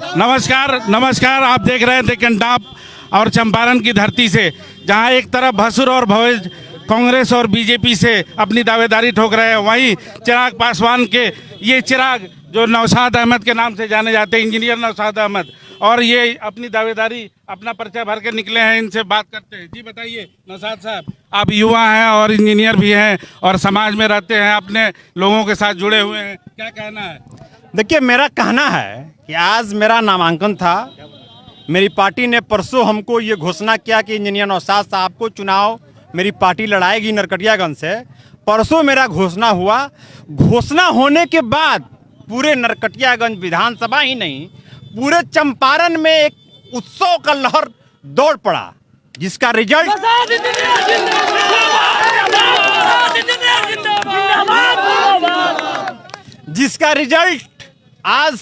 नमस्कार नमस्कार। आप देख रहे थे कंडाप और चंपारण की धरती से, जहां एक तरफ भसुर और भवेश कांग्रेस और बीजेपी से अपनी दावेदारी ठोक रहे हैं, वहीं चिराग पासवान के ये चिराग जो नौशाद अहमद के नाम से जाने जाते हैं, इंजीनियर नौशाद अहमद, और ये अपनी दावेदारी अपना पर्चा भर के निकले हैं। इनसे बात करते हैं। जी बताइए नौशाद साहब, आप युवा हैं और इंजीनियर भी हैं और समाज में रहते हैं, अपने लोगों के साथ जुड़े हुए हैं, क्या कहना है? देखिए, मेरा कहना है कि आज मेरा नामांकन था। मेरी पार्टी ने परसों हमको ये घोषणा किया कि इंजीनियर नौशाद साहब को चुनाव मेरी पार्टी लड़ाएगी नरकटियागंज से। परसों मेरा घोषणा हुआ। घोषणा होने के बाद पूरे नरकटियागंज विधानसभा ही नहीं, पूरे चंपारण में एक उत्सव का लहर दौड़ पड़ा, जिसका रिजल्ट आज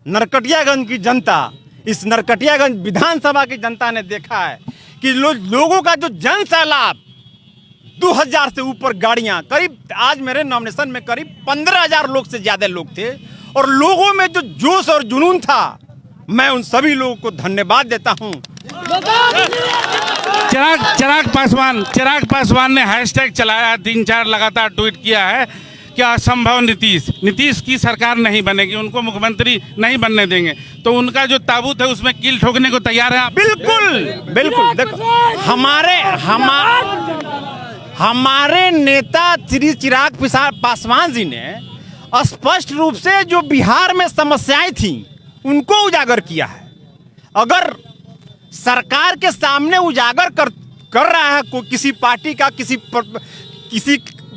नरकटियागंज की जनता, इस नरकटियागंज विधानसभा की जनता ने देखा है कि लोगों का जो जन सैलाब, 2000 से ऊपर गाड़ियां, करीब आज मेरे नॉमिनेशन में करीब 15,000 लोग से ज्यादा लोग थे, और लोगों में जो जोश और जुनून था, मैं उन सभी लोगों को धन्यवाद देता हूं। चिराग पासवान ने हैशटैग चलाया, 3-4 लगातार ट्वीट किया है कि असंभव नीतीश की सरकार नहीं बनेगी, उनको मुख्यमंत्री नहीं बनने देंगे। तो उनका जो ताबूत है उसमें कील ठोकने को तैयार है आप? बिल्कुल बिल्कुल। देखो, हमारे नेता श्री चिराग पासवान जी ने स्पष्ट रूप से जो बिहार में समस्याएं थी उनको उजागर किया है। अगर सरकार के सामने उजागर कर रहा है कोई किसी पार्टी का, किसी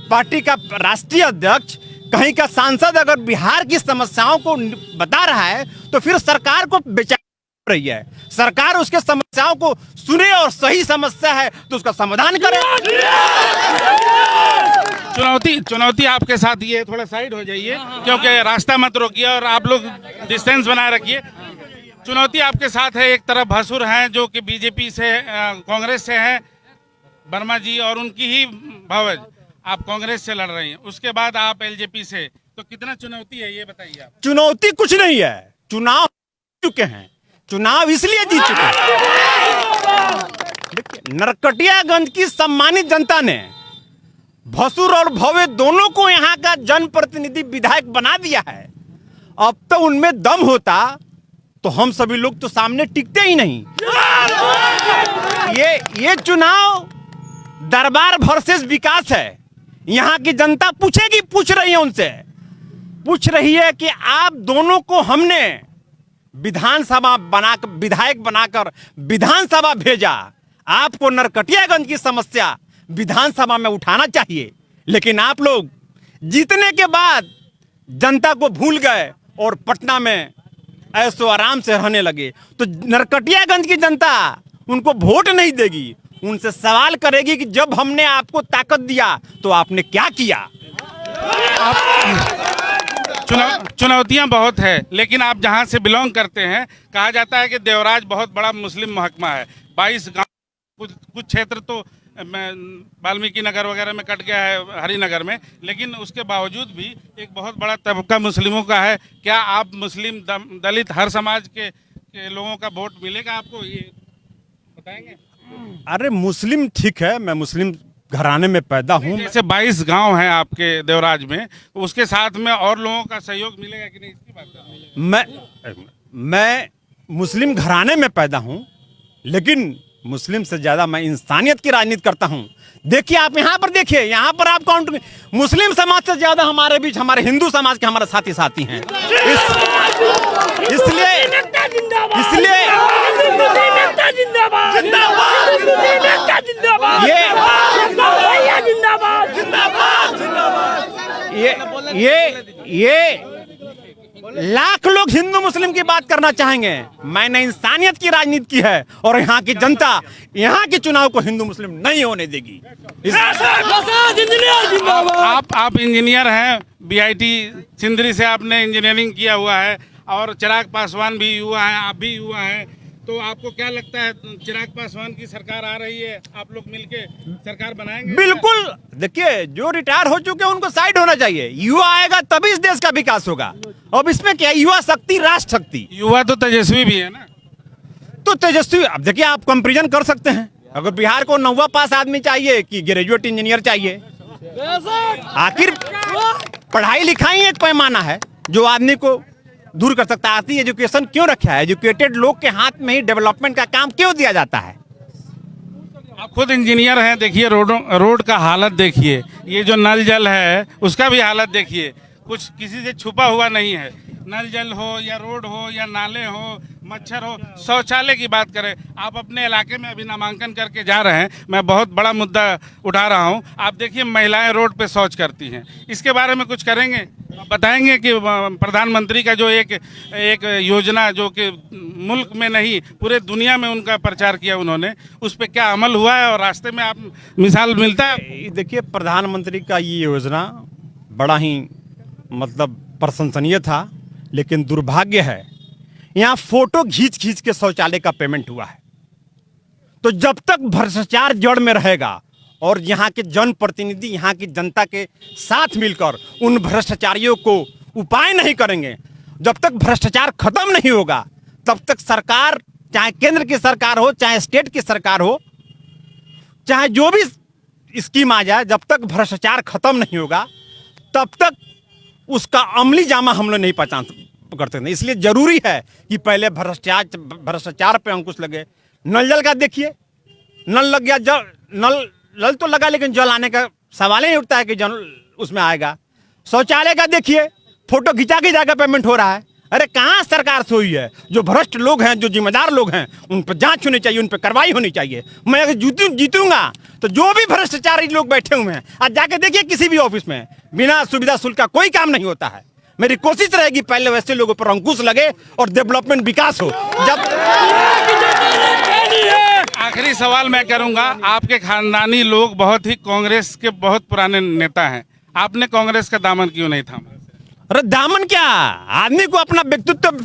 पार्टी का राष्ट्रीय अध्यक्ष, कहीं का सांसद अगर बिहार की समस्याओं को बता रहा है, तो फिर सरकार को बेचैन रही है। सरकार उसके समस्याओं को सुने और सही समस्या है तो उसका समाधान करे। चुनौती आपके साथ ये, थोड़ा साइड हो जाइए क्योंकि रास्ता मत रोकिए और आप लोग डिस्टेंस बनाए रखिए। चुनौती आपके साथ है। एक तरफ भसुर हैं जो कि बीजेपी से कांग्रेस से हैं, वर्मा जी, और उनकी ही भवेश, आप कांग्रेस से लड़ रही हैं, उसके बाद आप एलजेपी से, तो कितना चुनौती है ये बताइए आप। चुनौती कुछ नहीं है, चुनाव चुके हैं, चुनाव इसलिए जीत चुके हैं। देखिए, नरकटियागंज की सम्मानित जनता ने भसुर और भवे दोनों को यहाँ का जनप्रतिनिधि विधायक बना दिया है। अब तो उनमें दम होता तो हम सभी लोग तो सामने टिकते ही नहीं। ये चुनाव दरबार वर्सेस विकास है। यहाँ की जनता पूछ रही है, उनसे पूछ रही है कि आप दोनों को हमने विधायक बनाकर विधानसभा भेजा, आपको नरकटियागंज की समस्या विधानसभा में उठाना चाहिए, लेकिन आप लोग जीतने के बाद जनता को भूल गए और पटना में ऐसो आराम से रहने लगे। तो नरकटियागंज की जनता उनको वोट नहीं देगी, उनसे सवाल करेगी कि जब हमने आपको ताकत दिया तो आपने क्या किया। चुनौतियां बहुत है, लेकिन आप जहां से बिलोंग करते हैं, कहा जाता है कि देवराज बहुत बड़ा मुस्लिम महकमा है। 22 गांव, कुछ क्षेत्र तो वाल्मीकि नगर वगैरह में कट गया है, हरिनगर में, लेकिन उसके बावजूद भी एक बहुत बड़ा तबका मुस्लिमों का है। क्या आप मुस्लिम, दलित, हर समाज के लोगों का वोट मिलेगा आपको, ये बताएंगे? अरे मुस्लिम ठीक है, मैं मुस्लिम घराने में पैदा हूँ। जैसे 22 गांव हैं आपके देवराज में, उसके साथ में और लोगों का सहयोग मिलेगा कि नहीं, इसकी बात कर रहे हैं। मैं मुस्लिम घराने में पैदा हूँ, लेकिन मुस्लिम से ज्यादा मैं इंसानियत की राजनीति करता हूँ। देखिए, आप यहाँ पर देखिए, यहाँ पर आप काउंट, मुस्लिम समाज से ज्यादा हमारे बीच हमारे हिंदू समाज के हमारे साथी हैं। इसलिए ये लाख लोग हिंदू मुस्लिम की बात करना चाहेंगे, मैंने इंसानियत की राजनीति की है, और यहाँ की जनता यहाँ के चुनाव को हिंदू मुस्लिम नहीं होने देगी। आप इंजीनियर हैं, बीआईटी सिंदरी से आपने इंजीनियरिंग किया हुआ है, और चिराग पासवान भी युवा हैं, आप भी युवा हैं, तो आपको क्या लगता है, चिराग पासवान की सरकार आ रही है, आप लोग मिलके सरकार बनाएंगे? बिल्कुल। देखिए, जो रिटायर हो चुके हैं उनको साइड होना चाहिए। युवा आएगा तभी इस देश का विकास होगा। अब इसमें क्या, युवा शक्ति राष्ट्र शक्ति। युवा तो तेजस्वी भी है ना। तो तेजस्वी, अब देखिए आप कंपेरिजन कर सकते हैं। अगर बिहार को 9वां पास आदमी चाहिए कि ग्रेजुएट इंजीनियर चाहिए? आखिर पढ़ाई लिखाई एक पैमाना है जो आदमी को दूर कर सकता है। आती एजुकेशन क्यों रखा है? एजुकेटेड लोग के हाथ में ही डेवलपमेंट का काम क्यों दिया जाता है? आप खुद इंजीनियर हैं, देखिए रोड का हालत देखिए, ये जो नल जल है उसका भी हालत देखिए, कुछ किसी से छुपा हुआ नहीं है। नल जल हो या रोड हो या नाले हो, मच्छर हो, शौचालय की बात करें, आप अपने इलाके में अभी नामांकन करके जा रहे हैं, मैं बहुत बड़ा मुद्दा उठा रहा हूं। आप देखिए महिलाएं रोड पे शौच करती हैं, इसके बारे में कुछ करेंगे? बताएंगे कि प्रधानमंत्री का जो एक योजना जो कि मुल्क में नहीं पूरे दुनिया में उनका प्रचार किया उन्होंने, उस पर क्या अमल हुआ है और रास्ते में आप मिसाल मिलता है? देखिए, प्रधानमंत्री का ये योजना बड़ा ही मतलब प्रशंसनीय था, लेकिन दुर्भाग्य है यहाँ फोटो खींच खींच के शौचालय का पेमेंट हुआ है। तो जब तक भ्रष्टाचार जड़ में रहेगा और यहाँ के जनप्रतिनिधि यहाँ की जनता के साथ मिलकर उन भ्रष्टाचारियों को उपाय नहीं करेंगे, जब तक भ्रष्टाचार खत्म नहीं होगा, तब तक सरकार, चाहे केंद्र की सरकार हो, चाहे स्टेट की सरकार हो, चाहे जो भी स्कीम आ जाए, जब तक भ्रष्टाचार खत्म नहीं होगा तब तक उसका अमली जामा हम लोग नहीं पहचान करते हैं। इसलिए जरूरी है कि पहले भ्रष्टाचार पे अंकुश लगे। नल जल का देखिए, नल लग गया, नल तो लगा लेकिन जल आने का सवाल ही नहीं उठता है कि जल उसमें आएगा। शौचालय का देखिए, फोटो खिंचा के जाकर पेमेंट हो रहा है। अरे कहाँ सरकार सोई है? जो भ्रष्ट लोग हैं, जो जिम्मेदार लोग हैं, उन पर जांच होनी चाहिए, उन पर कार्रवाई होनी चाहिए। मैं अगर जीतूंगा तो जो भी भ्रष्टाचारी लोग बैठे हुए हैं, आज जाके देखिए किसी भी ऑफिस में बिना सुविधा शुल्क का कोई काम नहीं होता है। मेरी कोशिश रहेगी पहले वैसे लोगों पर अंकुश लगे और डेवलपमेंट विकास हो। जब आखिरी सवाल मैं करूंगा, आपके खानदानी लोग बहुत ही कांग्रेस के बहुत पुराने नेता हैं, आपने कांग्रेस का दामन क्यों नहीं थामा? अरे दामन क्या, आदमी को अपना व्यक्तित्व,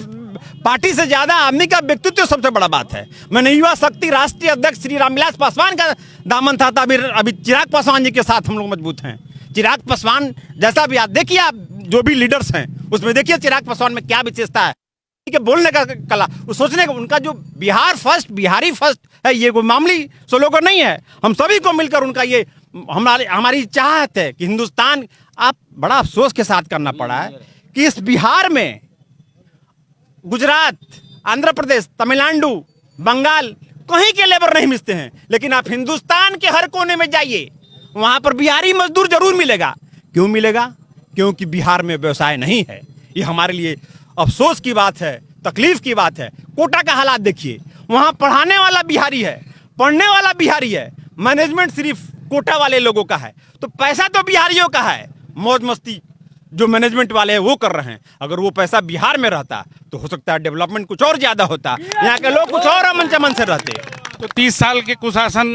पार्टी से ज्यादा आदमी का व्यक्तित्व सबसे बड़ा बात है। मैंने युवा शक्ति राष्ट्रीय अध्यक्ष श्री रामविलास पासवान का दामन था, अभी चिराग पासवान जी के साथ हम लोग मजबूत हैं। चिराग पासवान जैसा भी, आप देखिए, आप जो भी लीडर्स हैं उसमें देखिए चिराग पासवान में क्या विशेषता है कि बोलने का कला, सोचने का, उनका जो बिहार फर्स्ट, बिहारी फर्स्ट है, ये कोई मामूली स्लोगन नहीं है। हम सभी को मिलकर उनका ये हमारी चाहत है कि हिंदुस्तान, आप बड़ा अफसोस के साथ करना पड़ा है कि इस बिहार में गुजरात, आंध्र प्रदेश, तमिलनाडु, बंगाल, कहीं के लेबर नहीं मिलते हैं, लेकिन आप हिंदुस्तान के हर कोने में जाइए, वहां पर बिहारी मजदूर जरूर मिलेगा। क्यों मिलेगा? क्योंकि बिहार में व्यवसाय नहीं है। ये हमारे लिए अफसोस की बात है, तकलीफ की बात है। कोटा का हालात देखिए, वहां पढ़ाने वाला बिहारी है, पढ़ने वाला बिहारी है, मैनेजमेंट सिर्फ कोटा वाले लोगों का है। तो पैसा तो बिहारियों का है, मौज मस्ती जो मैनेजमेंट वाले हैं वो कर रहे हैं। अगर वो पैसा बिहार में रहता तो हो सकता है डेवलपमेंट कुछ और ज्यादा होता, यहाँ के लोग कुछ और अमन चमन से रहते। तो 30 साल के कुशासन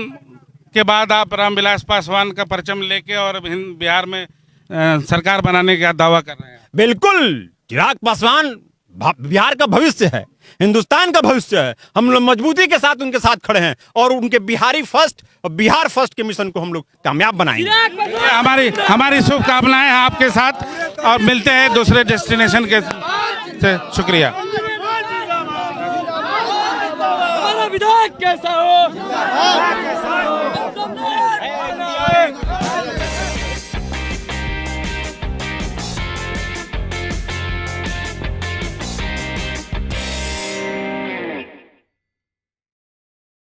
के बाद आप रामविलास पासवान का परचम लेके और बिहार में सरकार बनाने का दावा कर रहे हैं? बिल्कुल, चिराग पासवान बिहार का भविष्य है, हिंदुस्तान का भविष्य है। हम लोग मजबूती के साथ उनके साथ खड़े हैं और उनके बिहारी फर्स्ट और बिहार फर्स्ट के मिशन को हम लोग कामयाब बनाएंगे। हमारी शुभकामनाएं हैं आपके साथ और मिलते हैं दूसरे डेस्टिनेशन के से। शुक्रिया। विधायक कैसा हो?